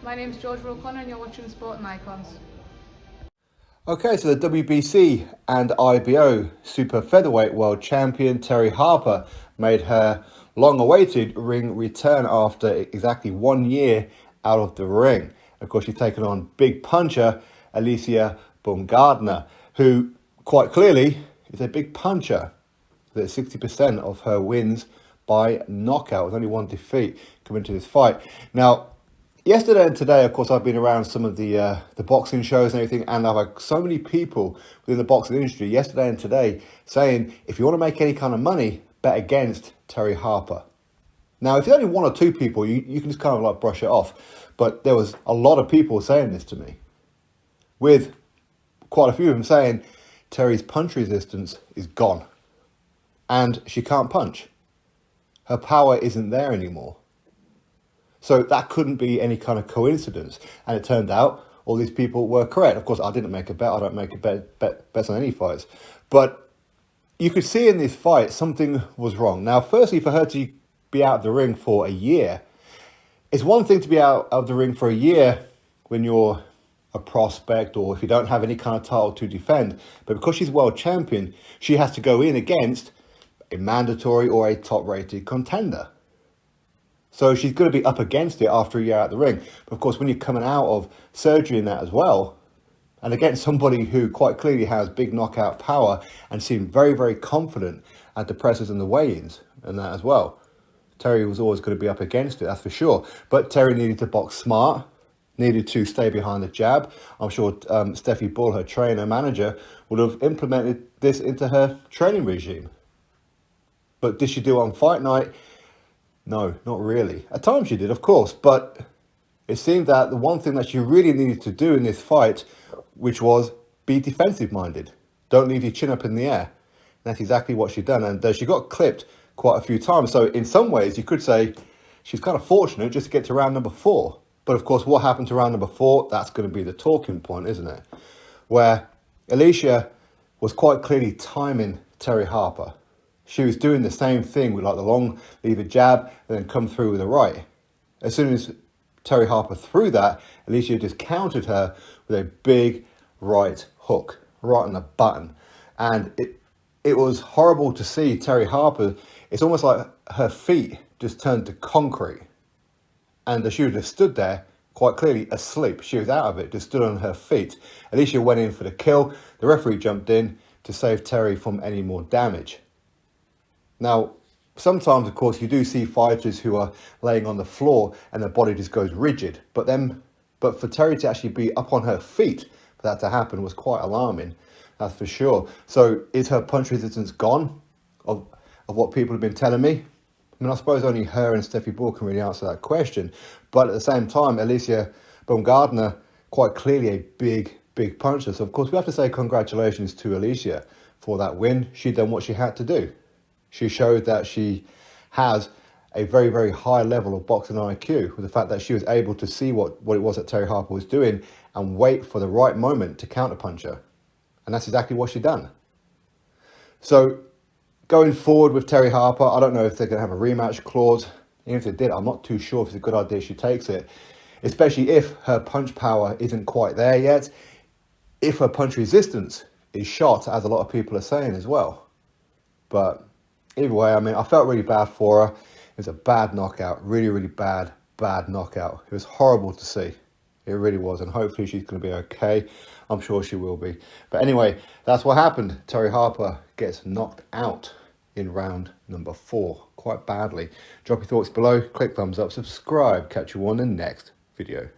My name's Georgia O'Connor and you're watching Sport and Icons. Okay, so the WBC and IBO Super Featherweight World Champion Terri Harper made her long-awaited ring return after exactly 1 year out of the ring. Of course, she's taken on big puncher Alycia Baumgardner, who quite clearly is a big puncher. That 60% of her wins by knockout, with only one defeat coming to this fight. Now, yesterday and today, of course, I've been around some of the boxing shows and everything, and I've had so many people within the boxing industry yesterday and today saying, if you want to make any kind of money, bet against Terri Harper. Now, if it's only one or two people, you can just kind of like brush it off. But there was a lot of people saying this to me, with quite a few of them saying Terri's punch resistance is gone and she can't punch. Her power isn't there anymore. So that couldn't be any kind of coincidence. And it turned out all these people were correct. Of course, I didn't make a bet. I don't make a bets on any fights. But you could see in this fight something was wrong. Now, firstly, for her to be out of the ring for a year, it's one thing to be out of the ring for a year when you're a prospect or if you don't have any kind of title to defend. But because she's world champion, she has to go in against a mandatory or a top-rated contender. So she's going to be up against it after a year out of the ring. But of course, when you're coming out of surgery and that as well, and against somebody who quite clearly has big knockout power and seemed very, very confident at the presses and the weigh-ins and that as well, Terri was always going to be up against it, that's for sure. But Terri needed to box smart, needed to stay behind the jab. I'm sure Steffi Bull, her trainer, manager, would have implemented this into her training regime. But did she do it on fight night? No, not really. At times she did, of course, but it seemed that the one thing that she really needed to do in this fight, which was be defensive-minded. Don't leave your chin up in the air. And that's exactly what she done, and she got clipped quite a few times. So in some ways, you could say she's kind of fortunate just to get to round number 4. But of course, what happened to round number 4, that's going to be the talking point, isn't it? Where Alycia was quite clearly timing Terri Harper. She was doing the same thing with like the long lever jab and then come through with a right. As soon as Terri Harper threw that, Alycia just countered her with a big right hook, right on the button. And it was horrible to see Terri Harper. It's almost like her feet just turned to concrete. And she just stood there, quite clearly asleep. She was out of it, just stood on her feet. Alycia went in for the kill. The referee jumped in to save Terri from any more damage. Now, sometimes, of course, you do see fighters who are laying on the floor and their body just goes rigid. But for Terri to actually be up on her feet, for that to happen, was quite alarming. That's for sure. So is her punch resistance gone of what people have been telling me? I mean, I suppose only her and Steffi Bull can really answer that question. But at the same time, Alycia Baumgardner, quite clearly a big, big puncher. So, of course, we have to say congratulations to Alycia for that win. She done what she had to do. She showed that she has a very, very high level of boxing IQ with the fact that she was able to see what it was that Terri Harper was doing and wait for the right moment to counterpunch her. And that's exactly what she done. So going forward with Terri Harper, I don't know if they're going to have a rematch clause. Even if they did, I'm not too sure if it's a good idea she takes it, especially if her punch power isn't quite there yet, if her punch resistance is shot, as a lot of people are saying as well. But either way, I mean, I felt really bad for her. It was a bad knockout, really, really bad knockout. It was horrible to see. It really was, and hopefully she's going to be okay. I'm sure she will be. But anyway, that's what happened. Terri Harper gets knocked out in round number 4, quite badly. Drop your thoughts below, click thumbs up, subscribe. Catch you on the next video.